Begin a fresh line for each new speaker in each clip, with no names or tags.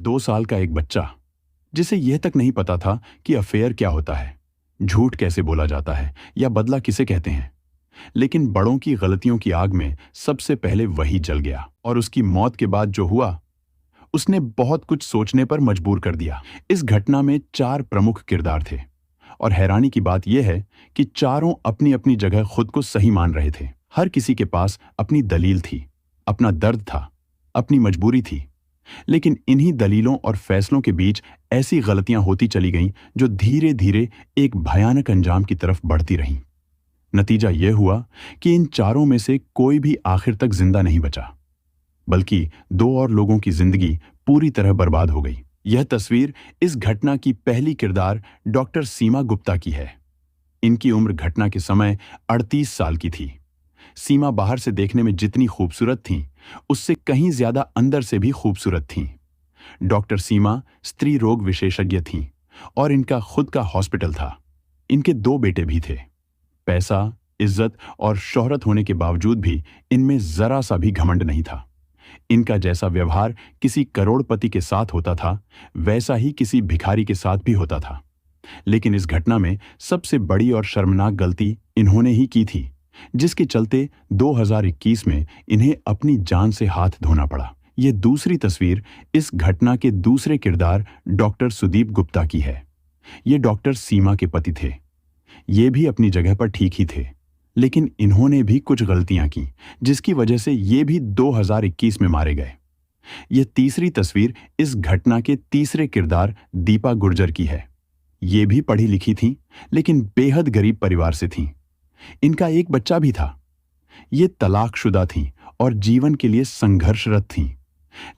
2 साल का एक बच्चा जिसे यह तक नहीं पता था कि अफेयर क्या होता है, झूठ कैसे बोला जाता है या बदला किसे कहते हैं। लेकिन बड़ों की गलतियों की आग में सबसे पहले वही जल गया और उसकी मौत के बाद जो हुआ उसने बहुत कुछ सोचने पर मजबूर कर दिया। इस घटना में 4 प्रमुख किरदार थे और हैरानी की बात यह है कि चारों अपनी अपनी जगह खुद को सही मान रहे थे। हर किसी के पास अपनी दलील थी, अपना दर्द था, अपनी मजबूरी थी। लेकिन इन्हीं दलीलों और फैसलों के बीच ऐसी गलतियां होती चली गईं जो धीरे धीरे एक भयानक अंजाम की तरफ बढ़ती रहीं। नतीजा यह हुआ कि इन चारों में से कोई भी आखिर तक जिंदा नहीं बचा, बल्कि 2 और लोगों की जिंदगी पूरी तरह बर्बाद हो गई। यह तस्वीर इस घटना की पहली किरदार डॉक्टर सीमा गुप्ता की है। इनकी उम्र घटना के समय 38 साल की थी। सीमा बाहर से देखने में जितनी खूबसूरत थीं, उससे कहीं ज्यादा अंदर से भी खूबसूरत थीं। डॉक्टर सीमा स्त्री रोग विशेषज्ञ थीं और इनका खुद का हॉस्पिटल था। इनके 2 बेटे भी थे। पैसा, इज्जत और शोहरत होने के बावजूद भी इनमें जरा सा भी घमंड नहीं था। इनका जैसा व्यवहार किसी करोड़पति के साथ होता था, वैसा ही किसी भिखारी के साथ भी होता था। लेकिन इस घटना में सबसे बड़ी और शर्मनाक गलती इन्होंने ही की थी, जिसके चलते 2021 में इन्हें अपनी जान से हाथ धोना पड़ा। ये दूसरी तस्वीर इस घटना के दूसरे किरदार डॉक्टर सुदीप गुप्ता की है। ये डॉक्टर सीमा के पति थे। ये भी अपनी जगह पर ठीक ही थे, लेकिन इन्होंने भी कुछ गलतियां की, जिसकी वजह से ये भी 2021 में मारे गए। ये तीसरी तस्वीर इस घटना के तीसरे किरदार दीपा गुर्जर की है। ये भी पढ़ी लिखी थीं, लेकिन बेहद गरीब परिवार से थीं। इनका एक बच्चा भी था। ये तलाकशुदा थीं और जीवन के लिए संघर्षरत थीं।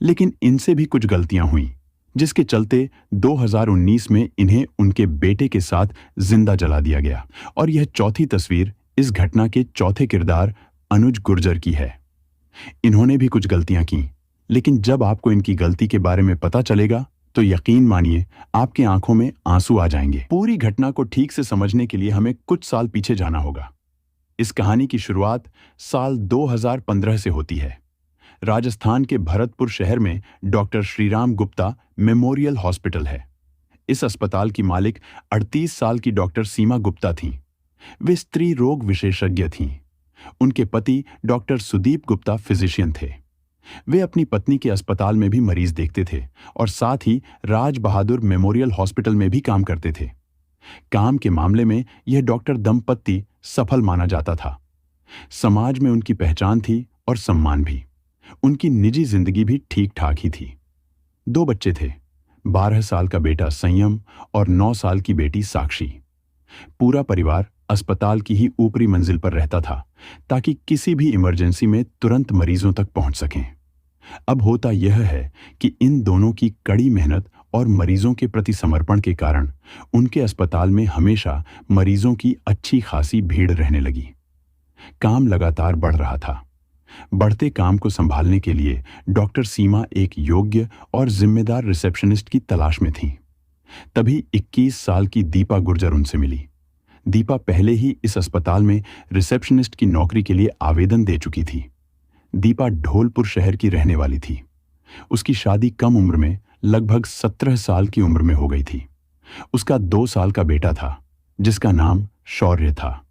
लेकिन इनसे भी कुछ गलतियां हुईं, जिसके चलते 2019 में इन्हें उनके बेटे के साथ जिंदा जला दिया गया। और यह चौथी तस्वीर इस घटना के चौथे किरदार अनुज गुर्जर की है। इन्होंने भी कुछ गलतियां की, लेकिन जब आपको इनकी गलती के बारे में पता चलेगा तो यकीन मानिए आपकी आंखों में आंसू आ जाएंगे। पूरी घटना को ठीक से समझने के लिए हमें कुछ साल पीछे जाना होगा। इस कहानी की शुरुआत साल 2015 से होती है। राजस्थान के भरतपुर शहर में doctor Shriram Gupta memorial hospital है। इस अस्पताल की मालिक 38 साल की डॉक्टर सीमा गुप्ता थीं। वे स्त्री रोग विशेषज्ञ थीं। उनके पति डॉक्टर सुदीप गुप्ता फिजिशियन थे। वे अपनी पत्नी के अस्पताल में भी मरीज देखते थे और साथ ही राज बहादुर मेमोरियल हॉस्पिटल में भी काम करते थे। काम के मामले में यह डॉक्टर दंपत्ति सफल माना जाता था। समाज में उनकी पहचान थी और सम्मान भी। उनकी निजी जिंदगी भी ठीक ठाक ही थी। 2 बच्चे थे, 12 साल का बेटा संयम और 9 साल की बेटी साक्षी। पूरा परिवार अस्पताल की ही ऊपरी मंजिल पर रहता था, ताकि किसी भी इमरजेंसी में तुरंत मरीजों तक पहुंच सकें। अब होता यह है कि इन दोनों की कड़ी मेहनत और मरीजों के प्रति समर्पण के कारण उनके अस्पताल में हमेशा मरीजों की अच्छी खासी भीड़ रहने लगी। काम लगातार बढ़ रहा था। बढ़ते काम को संभालने के लिए डॉक्टर सीमा एक योग्य और जिम्मेदार रिसेप्शनिस्ट की तलाश में थीं। तभी 21 साल की दीपा गुर्जर उनसे मिली। दीपा पहले ही इस अस्पताल में रिसेप्शनिस्ट की नौकरी के लिए आवेदन दे चुकी थी। दीपा ढोलपुर शहर की रहने वाली थी। उसकी शादी कम उम्र में लगभग 17 साल की उम्र में हो गई थी। उसका 2 साल का बेटा था, जिसका नाम शौर्य था।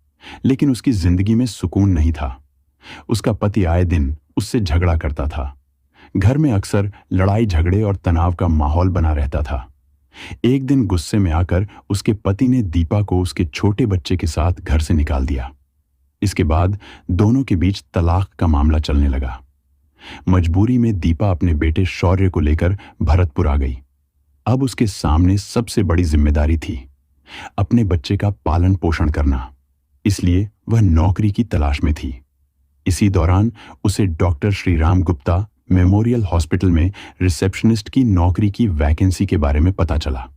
लेकिन उसकी जिंदगी में सुकून नहीं था। उसका पति आए दिन उससे झगड़ा करता था। घर में अक्सर लड़ाई झगड़े और तनाव का माहौल बना रहता था। एक दिन गुस्से में आकर उसके पति ने दीपा को उसके छोटे बच्चे के साथ घर से निकाल दिया। इसके बाद दोनों के बीच तलाक का मामला चलने लगा। मजबूरी में दीपा अपने बेटे शौर्य को लेकर भरतपुर आ गई। अब उसके सामने सबसे बड़ी जिम्मेदारी थी अपने बच्चे का पालन पोषण करना, इसलिए वह नौकरी की तलाश में थी। इसी दौरान उसे doctor Shriram Gupta memorial hospital में रिसेप्शनिस्ट की नौकरी की वैकेंसी के बारे में पता चला।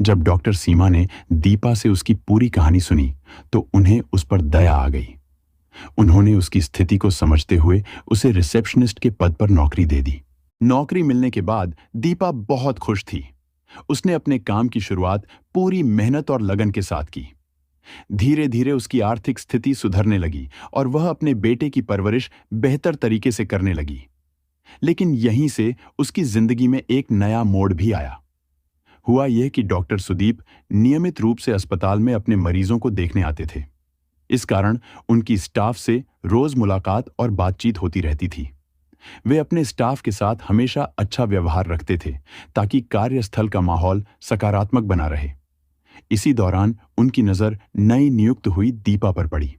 जब डॉक्टर सीमा ने दीपा से उसकी पूरी कहानी सुनी तो उन्हें उस पर दया आ गई। उन्होंने उसकी स्थिति को समझते हुए उसे रिसेप्शनिस्ट के पद पर नौकरी दे दी। नौकरी मिलने के बाद दीपा बहुत खुश थी। उसने अपने काम की शुरुआत पूरी मेहनत और लगन के साथ की। धीरे धीरे उसकी आर्थिक स्थिति सुधरने लगी और वह अपने बेटे की परवरिश बेहतर तरीके से करने लगी। लेकिन यहीं से उसकी जिंदगी में एक नया मोड़ भी आया। हुआ यह कि डॉक्टर सुदीप नियमित रूप से अस्पताल में अपने मरीजों को देखने आते थे। इस कारण उनकी स्टाफ से रोज मुलाकात और बातचीत होती रहती थी। वे अपने स्टाफ के साथ हमेशा अच्छा व्यवहार रखते थे ताकि कार्यस्थल का माहौल सकारात्मक बना रहे। इसी दौरान उनकी नज़र नई नियुक्त हुई दीपा पर पड़ी।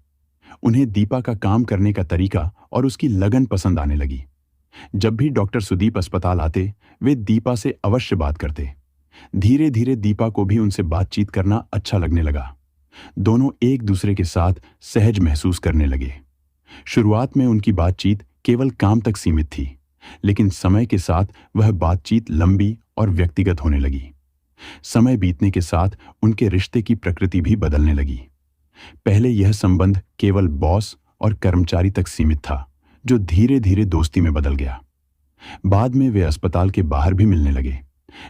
उन्हें दीपा का काम करने का तरीका और उसकी लगन पसंद आने लगी। जब भी डॉक्टर सुदीप अस्पताल आते, वे दीपा से अवश्य बात करते। धीरे धीरे दीपा को भी उनसे बातचीत करना अच्छा लगने लगा। दोनों एक दूसरे के साथ सहज महसूस करने लगे। शुरुआत में उनकी बातचीत केवल काम तक सीमित थी, लेकिन समय के साथ वह बातचीत लंबी और व्यक्तिगत होने लगी। समय बीतने के साथ उनके रिश्ते की प्रकृति भी बदलने लगी। पहले यह संबंध केवल बॉस और कर्मचारी तक सीमित था, जो धीरे धीरे दोस्ती में बदल गया। बाद में वे अस्पताल के बाहर भी मिलने लगे,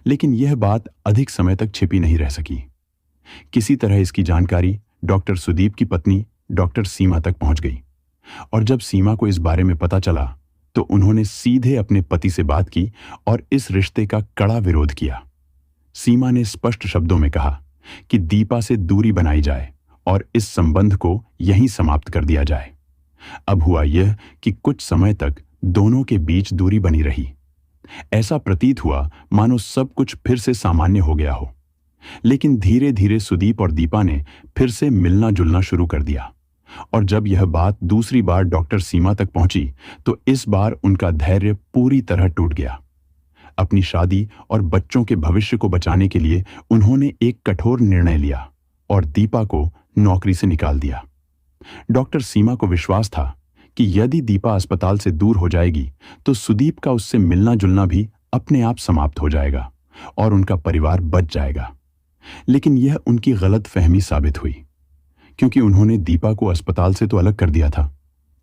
लेकिन यह बात अधिक समय तक छिपी नहीं रह सकी। किसी तरह इसकी जानकारी डॉक्टर सुदीप की पत्नी डॉक्टर सीमा तक पहुंच गई, और जब सीमा को इस बारे में पता चला तो उन्होंने सीधे अपने पति से बात की और इस रिश्ते का कड़ा विरोध किया। सीमा ने स्पष्ट शब्दों में कहा कि दीपा से दूरी बनाई जाए और इस संबंध को यहीं समाप्त कर दिया जाए। अब हुआ यह कि कुछ समय तक दोनों के बीच दूरी बनी रही। ऐसा प्रतीत हुआ मानो सब कुछ फिर से सामान्य हो गया हो। लेकिन धीरे धीरे सुदीप और दीपा ने फिर से मिलना जुलना शुरू कर दिया, और जब यह बात दूसरी बार डॉक्टर सीमा तक पहुंची तो इस बार उनका धैर्य पूरी तरह टूट गया। अपनी शादी और बच्चों के भविष्य को बचाने के लिए उन्होंने एक कठोर निर्णय लिया और दीपा को नौकरी से निकाल दिया। डॉक्टर सीमा को विश्वास था कि यदि दीपा अस्पताल से दूर हो जाएगी तो सुदीप का उससे मिलना जुलना भी अपने आप समाप्त हो जाएगा और उनका परिवार बच जाएगा। लेकिन यह उनकी गलत फहमी साबित हुई, क्योंकि उन्होंने दीपा को अस्पताल से तो अलग कर दिया था,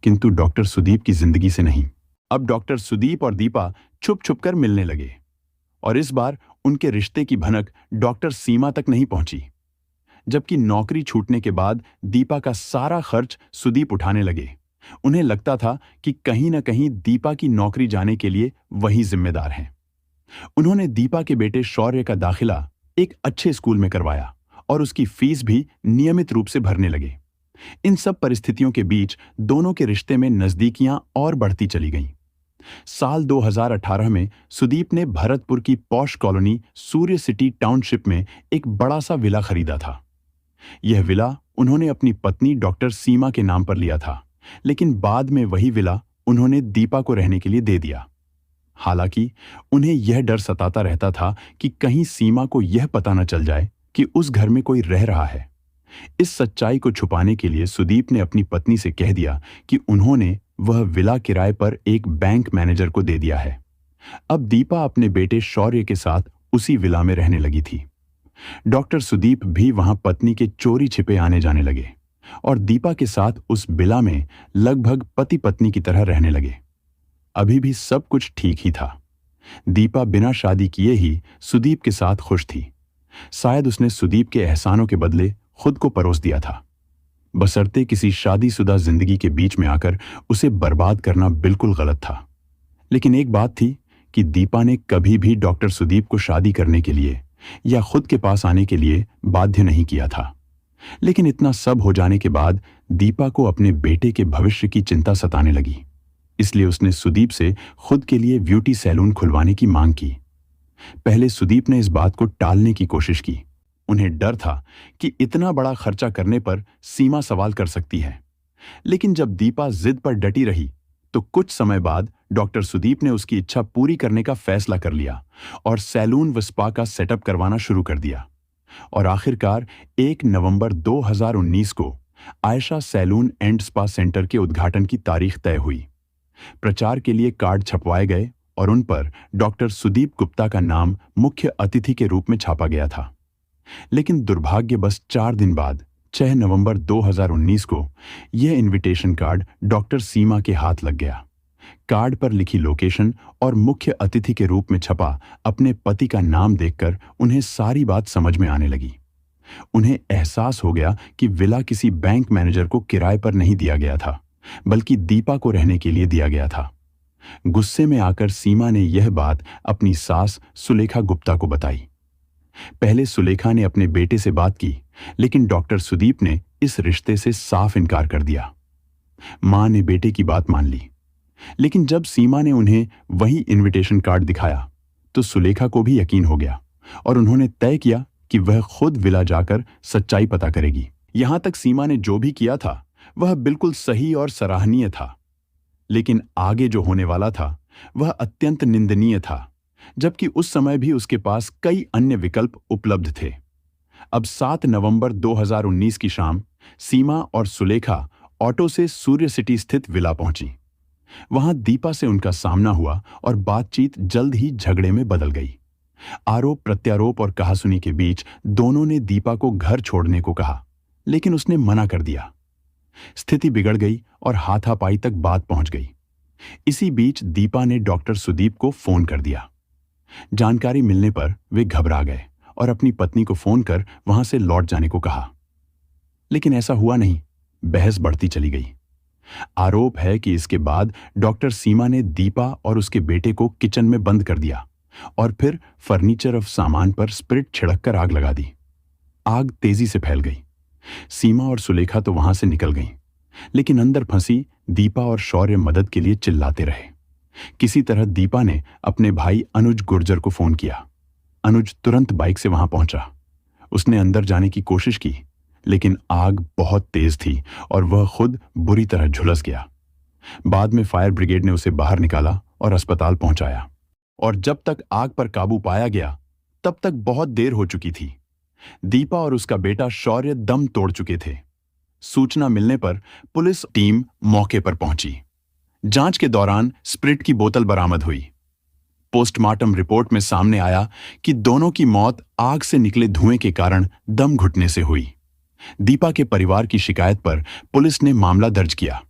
किंतु डॉक्टर सुदीप की जिंदगी से नहीं। अब डॉक्टर सुदीप और दीपा छुप छुप कर मिलने लगे, और इस बार उनके रिश्ते की भनक डॉक्टर सीमा तक नहीं पहुंची। जबकि नौकरी छूटने के बाद दीपा का सारा खर्च सुदीप उठाने लगे। उन्हें लगता था कि कहीं न कहीं दीपा की नौकरी जाने के लिए वही जिम्मेदार हैं। उन्होंने दीपा के बेटे शौर्य का दाखिला एक अच्छे स्कूल में करवाया और उसकी फीस भी नियमित रूप से भरने लगे। इन सब परिस्थितियों के बीच दोनों के रिश्ते में नजदीकियां और बढ़ती चली गईं। साल 2018 में सुदीप ने भरतपुर की पॉश कॉलोनी सूर्य सिटी टाउनशिप में एक बड़ा सा विला खरीदा था। यह विला उन्होंने अपनी पत्नी डॉक्टर सीमा के नाम पर लिया था, लेकिन बाद में वही विला उन्होंने दीपा को रहने के लिए दे दिया। हालांकि उन्हें यह डर सताता रहता था कि कहीं सीमा को यह पता न चल जाए कि उस घर में कोई रह रहा है। इस सच्चाई को छुपाने के लिए सुदीप ने अपनी पत्नी से कह दिया कि उन्होंने वह विला किराए पर एक बैंक मैनेजर को दे दिया है। अब दीपा अपने बेटे शौर्य के साथ उसी विला में रहने लगी थी। डॉक्टर सुदीप भी वहां पत्नी के चोरी छिपे आने जाने लगे और दीपा के साथ उस विला में लगभग पति पत्नी की तरह रहने लगे। अभी भी सब कुछ ठीक ही था। दीपा बिना शादी किए ही सुदीप के साथ खुश थी। शायद उसने सुदीप के एहसानों के बदले खुद को परोस दिया था। बशर्ते किसी शादीशुदा जिंदगी के बीच में आकर उसे बर्बाद करना बिल्कुल गलत था। लेकिन एक बात थी कि दीपा ने कभी भी डॉक्टर सुदीप को शादी करने के लिए या खुद के पास आने के लिए बाध्य नहीं किया था। लेकिन इतना सब हो जाने के बाद दीपा को अपने बेटे के भविष्य की चिंता सताने लगी। इसलिए उसने सुदीप से खुद के लिए ब्यूटी सैलून खुलवाने की मांग की। पहले सुदीप ने इस बात को टालने की कोशिश की। उन्हें डर था कि इतना बड़ा खर्चा करने पर सीमा सवाल कर सकती है। लेकिन जब दीपा जिद पर डटी रही तो कुछ समय बाद डॉक्टर सुदीप ने उसकी इच्छा पूरी करने का फैसला कर लिया और सैलून व स्पा का सेटअप करवाना शुरू कर दिया। और आखिरकार 1 नवंबर 2019 को Ayesha salon and spa centre के उद्घाटन की तारीख तय हुई। प्रचार के लिए कार्ड छपवाए गए और उन पर डॉक्टर सुदीप गुप्ता का नाम मुख्य अतिथि के रूप में छापा गया था। लेकिन दुर्भाग्यवश 4 दिन बाद 6 नवंबर 2019 को यह इनविटेशन कार्ड डॉक्टर सीमा के हाथ लग गया। कार्ड पर लिखी लोकेशन और मुख्य अतिथि के रूप में छपा अपने पति का नाम देखकर उन्हें सारी बात समझ में आने लगी। उन्हें एहसास हो गया कि विला किसी बैंक मैनेजर को किराए पर नहीं दिया गया था, बल्कि दीपा को रहने के लिए दिया गया था। गुस्से में आकर सीमा ने यह बात अपनी सास सुलेखा गुप्ता को बताई। पहले सुलेखा ने अपने बेटे से बात की, लेकिन डॉक्टर सुदीप ने इस रिश्ते से साफ इनकार कर दिया। मां ने बेटे की बात मान ली, लेकिन जब सीमा ने उन्हें वही इनविटेशन कार्ड दिखाया तो सुलेखा को भी यकीन हो गया और उन्होंने तय किया कि वह खुद विला जाकर सच्चाई पता करेगी। यहां तक सीमा ने जो भी किया था वह बिल्कुल सही और सराहनीय था, लेकिन आगे जो होने वाला था वह अत्यंत निंदनीय था, जबकि उस समय भी उसके पास कई अन्य विकल्प उपलब्ध थे। अब 7 नवंबर 2019 की शाम सीमा और सुलेखा ऑटो से सूर्य सिटी स्थित विला पहुंची। वहां दीपा से उनका सामना हुआ और बातचीत जल्द ही झगड़े में बदल गई। आरोप प्रत्यारोप और कहासुनी के बीच दोनों ने दीपा को घर छोड़ने को कहा, लेकिन उसने मना कर दिया। स्थिति बिगड़ गई और हाथापाई तक बात पहुंच गई। इसी बीच दीपा ने डॉक्टर सुदीप को फोन कर दिया। जानकारी मिलने पर वे घबरा गए और अपनी पत्नी को फोन कर वहां से लौट जाने को कहा, लेकिन ऐसा हुआ नहीं। बहस बढ़ती चली गई। आरोप है कि इसके बाद डॉक्टर सीमा ने दीपा और उसके बेटे को किचन में बंद कर दिया और फिर फर्नीचर और सामान पर स्प्रिट छिड़क कर आग लगा दी। आग तेजी से फैल गई। सीमा और सुलेखा तो वहां से निकल गईं, लेकिन अंदर फंसी दीपा और शौर्य मदद के लिए चिल्लाते रहे। किसी तरह दीपा ने अपने भाई अनुज गुर्जर को फोन किया। अनुज तुरंत बाइक से वहां पहुंचा। उसने अंदर जाने की कोशिश की, लेकिन आग बहुत तेज थी और वह खुद बुरी तरह झुलस गया। बाद में फायर ब्रिगेड ने उसे बाहर निकाला और अस्पताल पहुंचाया, और जब तक आग पर काबू पाया गया तब तक बहुत देर हो चुकी थी। दीपा और उसका बेटा शौर्य दम तोड़ चुके थे। सूचना मिलने पर पुलिस टीम मौके पर पहुंची। जांच के दौरान स्प्रिट की बोतल बरामद हुई। पोस्टमार्टम रिपोर्ट में सामने आया कि दोनों की मौत आग से निकले धुएं के कारण दम घुटने से हुई। दीपा के परिवार की शिकायत पर पुलिस ने मामला दर्ज किया।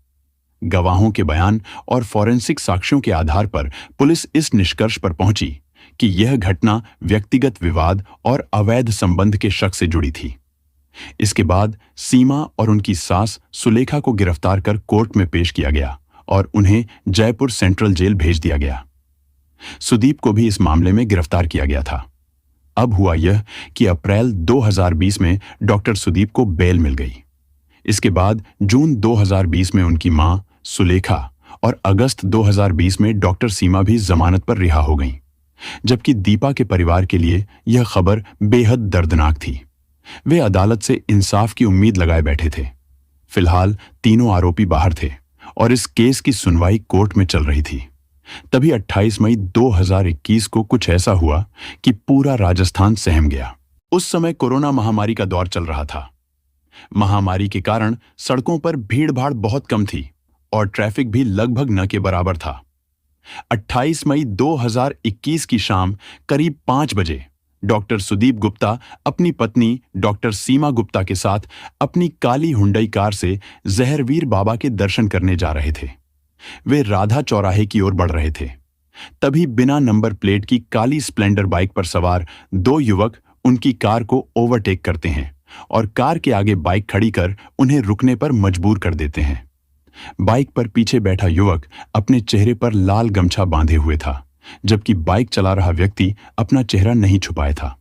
गवाहों के बयान और फॉरेंसिक साक्ष्यों के आधार पर पुलिस इस निष्कर्ष पर पहुंची कि यह घटना व्यक्तिगत विवाद और अवैध संबंध के शक से जुड़ी थी। इसके बाद सीमा और उनकी सास सुलेखा को गिरफ्तार कर कोर्ट में पेश किया गया और उन्हें जयपुर सेंट्रल जेल भेज दिया गया। सुदीप को भी इस मामले में गिरफ्तार किया गया था। अब हुआ यह कि अप्रैल 2020 में डॉक्टर सुदीप को बेल मिल गई। इसके बाद जून 2020 में उनकी मां सुलेखा और अगस्त 2020 में डॉक्टर सीमा भी जमानत पर रिहा हो गईं, जबकि दीपा के परिवार के लिए यह खबर बेहद दर्दनाक थी। वे अदालत से इंसाफ की उम्मीद लगाए बैठे थे। फिलहाल तीनों आरोपी बाहर थे और इस केस की सुनवाई कोर्ट में चल रही थी। तभी 28 मई 2021 को कुछ ऐसा हुआ कि पूरा राजस्थान सहम गया। उस समय कोरोना महामारी का दौर चल रहा था। महामारी के कारण सड़कों पर भीड़-भाड़ बहुत कम थी और ट्रैफिक भी लगभग न के बराबर था। 28 मई 2021 की शाम करीब 5 बजे डॉक्टर सुदीप गुप्ता अपनी पत्नी डॉक्टर सीमा गुप्ता के साथ अपनी काली हुंडई कार से जहरवीर बाबा के दर्शन करने जा रहे थे। वे राधा चौराहे की ओर बढ़ रहे थे। तभी बिना नंबर प्लेट की काली स्प्लेंडर बाइक पर सवार 2 युवक उनकी कार को ओवरटेक करते हैं और कार के आगे बाइक खड़ी कर उन्हें रुकने पर मजबूर कर देते हैं। बाइक पर पीछे बैठा युवक अपने चेहरे पर लाल गमछा बांधे हुए था, जबकि बाइक चला रहा व्यक्ति अपना चेहरा नहीं छुपाए था।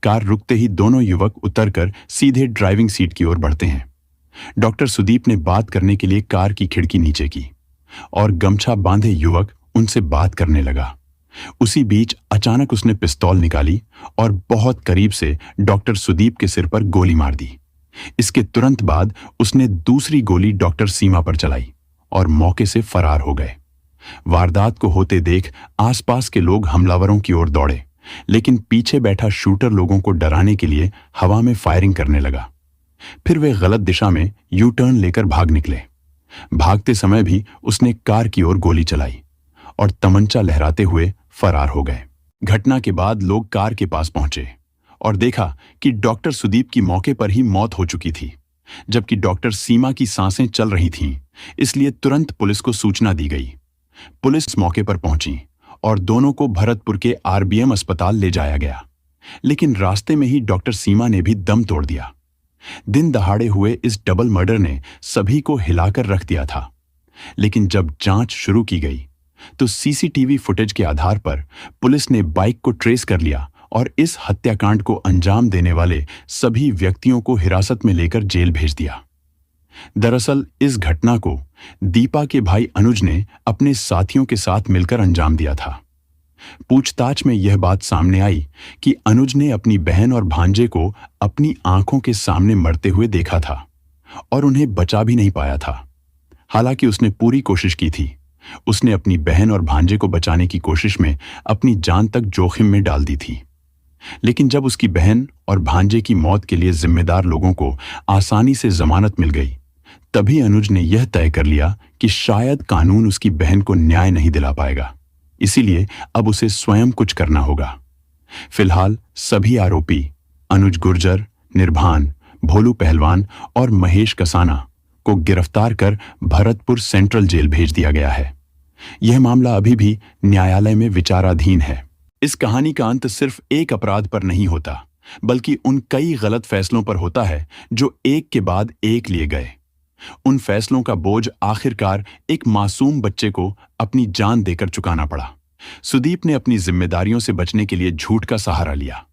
कार रुकते ही दोनों युवक उतरकर सीधे ड्राइविंग सीट की ओर बढ़ते हैं। डॉक्टर सुदीप ने बात करने के लिए कार की खिड़की नीचे की और गमछा बांधे युवक उनसे बात करने लगा। उसी बीच अचानक उसने पिस्तौल निकाली और बहुत करीब से डॉक्टर सुदीप के सिर पर गोली मार दी। इसके तुरंत बाद उसने दूसरी गोली डॉक्टर सीमा पर चलाई और मौके से फरार हो गए। वारदात को होते देख आसपास के लोग हमलावरों की ओर दौड़े, लेकिन पीछे बैठा शूटर लोगों को डराने के लिए हवा में फायरिंग करने लगा। फिर वे गलत दिशा में यू टर्न लेकर भाग निकले। भागते समय भी उसने कार की ओर गोली चलाई और तमंचा लहराते हुए फरार हो गए। घटना के बाद लोग कार के पास पहुंचे और देखा कि डॉक्टर सुदीप की मौके पर ही मौत हो चुकी थी, जबकि डॉक्टर सीमा की सांसें चल रही थीं। इसलिए तुरंत पुलिस को सूचना दी गई। पुलिस मौके पर पहुंची और दोनों को भरतपुर के आरबीएम अस्पताल ले जाया गया, लेकिन रास्ते में ही डॉक्टर सीमा ने भी दम तोड़ दिया। दिन दहाड़े हुए इस डबल मर्डर ने सभी को हिलाकर रख दिया था, लेकिन जब जांच शुरू की गई तो सीसीटीवी फुटेज के आधार पर पुलिस ने बाइक को ट्रेस कर लिया और इस हत्याकांड को अंजाम देने वाले सभी व्यक्तियों को हिरासत में लेकर जेल भेज दिया। दरअसल इस घटना को दीपा के भाई अनुज ने अपने साथियों के साथ मिलकर अंजाम दिया था। पूछताछ में यह बात सामने आई कि अनुज ने अपनी बहन और भांजे को अपनी आंखों के सामने मरते हुए देखा था और उन्हें बचा भी नहीं पाया था। हालांकि उसने पूरी कोशिश की थी। उसने अपनी बहन और भांजे को बचाने की कोशिश में अपनी जान तक जोखिम में डाल दी थी। लेकिन जब उसकी बहन और भांजे की मौत के लिए जिम्मेदार लोगों को आसानी से जमानत मिल गई, तभी अनुज ने यह तय कर लिया कि शायद कानून उसकी बहन को न्याय नहीं दिला पाएगा, इसीलिए अब उसे स्वयं कुछ करना होगा। फिलहाल सभी आरोपी अनुज गुर्जर, निर्भान, भोलू पहलवान और महेश कसाना को गिरफ्तार कर भरतपुर सेंट्रल जेल भेज दिया गया है। यह मामला अभी भी न्यायालय में विचाराधीन है। इस कहानी का अंत सिर्फ एक अपराध पर नहीं होता, बल्कि उन कई गलत फैसलों पर होता है जो एक के बाद एक लिए गए। उन फैसलों का बोझ आखिरकार एक मासूम बच्चे को अपनी जान देकर चुकाना पड़ा। सुदीप ने अपनी जिम्मेदारियों से बचने के लिए झूठ का सहारा लिया।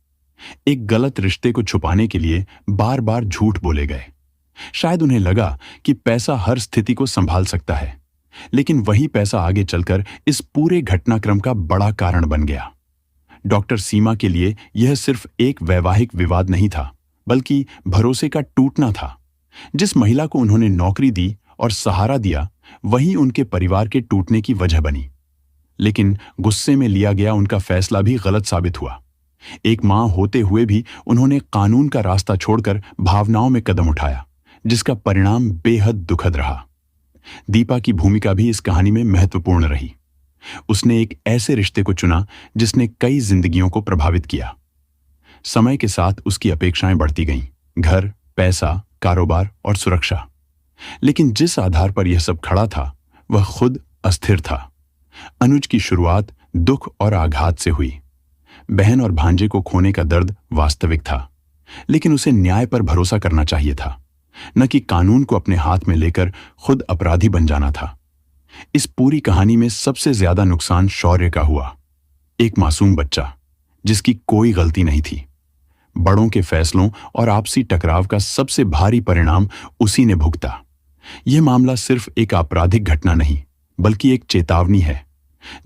एक गलत रिश्ते को छुपाने के लिए बार बार झूठ बोले गए। शायद उन्हें लगा कि पैसा हर स्थिति को संभाल सकता है, लेकिन वही पैसा आगे चलकर इस पूरे घटनाक्रम का बड़ा कारण बन गया। डॉक्टर सीमा के लिए यह सिर्फ एक वैवाहिक विवाद नहीं था, बल्कि भरोसे का टूटना था। जिस महिला को उन्होंने नौकरी दी और सहारा दिया, वही उनके परिवार के टूटने की वजह बनी। लेकिन गुस्से में लिया गया उनका फैसला भी गलत साबित हुआ। एक मां होते हुए भी उन्होंने कानून का रास्ता छोड़कर भावनाओं में कदम उठाया, जिसका परिणाम बेहद दुखद रहा। दीपा की भूमिका भी इस कहानी में महत्वपूर्ण रही। उसने एक ऐसे रिश्ते को चुना जिसने कई जिंदगियों को प्रभावित किया। समय के साथ उसकी अपेक्षाएं बढ़ती गईं, घर, पैसा, कारोबार और सुरक्षा। लेकिन जिस आधार पर यह सब खड़ा था, वह खुद अस्थिर था। अनुज की शुरुआत दुख और आघात से हुई। बहन और भांजे को खोने का दर्द वास्तविक था, लेकिन उसे न्याय पर भरोसा करना चाहिए था, न कि कानून को अपने हाथ में लेकर खुद अपराधी बन जाना था। इस पूरी कहानी में सबसे ज्यादा नुकसान शौर्य का हुआ। एक मासूम बच्चा जिसकी कोई गलती नहीं थी। बड़ों के फैसलों और आपसी टकराव का सबसे भारी परिणाम उसी ने भुगता। यह मामला सिर्फ एक आपराधिक घटना नहीं, बल्कि एक चेतावनी है।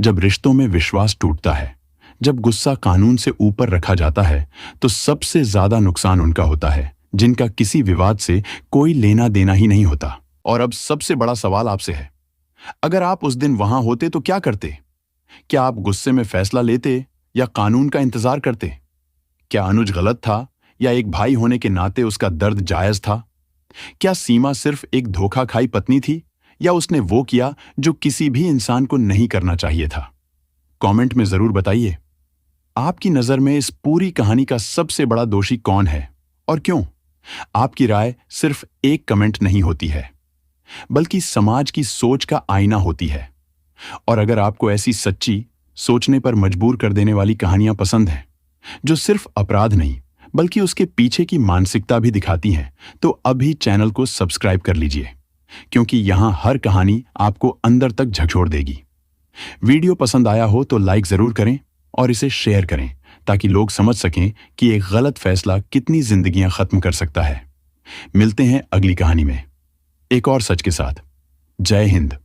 जब रिश्तों में विश्वास टूटता है, जब गुस्सा कानून से ऊपर रखा जाता है, तो सबसे ज्यादा नुकसान उनका होता है जिनका किसी विवाद से कोई लेना देना ही नहीं होता। और अब सबसे बड़ा सवाल आपसे है, अगर आप उस दिन वहां होते तो क्या करते? क्या आप गुस्से में फैसला लेते या कानून का इंतजार करते? क्या अनुज गलत था या एक भाई होने के नाते उसका दर्द जायज था? क्या सीमा सिर्फ एक धोखा खाई पत्नी थी या उसने वो किया जो किसी भी इंसान को नहीं करना चाहिए था? कमेंट में जरूर बताइए। आपकी नजर में इस पूरी कहानी का सबसे बड़ा दोषी कौन है और क्यों? आपकी राय सिर्फ एक कमेंट नहीं होती है, बल्कि समाज की सोच का आईना होती है। और अगर आपको ऐसी सच्ची, सोचने पर मजबूर कर देने वाली कहानियां पसंद हैं, जो सिर्फ अपराध नहीं बल्कि उसके पीछे की मानसिकता भी दिखाती हैं, तो अभी चैनल को सब्सक्राइब कर लीजिए, क्योंकि यहां हर कहानी आपको अंदर तक झकझोर देगी। वीडियो पसंद आया हो तो लाइक जरूर करें और इसे शेयर करें, ताकि लोग समझ सकें कि एक गलत फैसला कितनी जिंदगियां खत्म कर सकता है। मिलते हैं अगली कहानी में एक और सच के साथ। जय हिंद।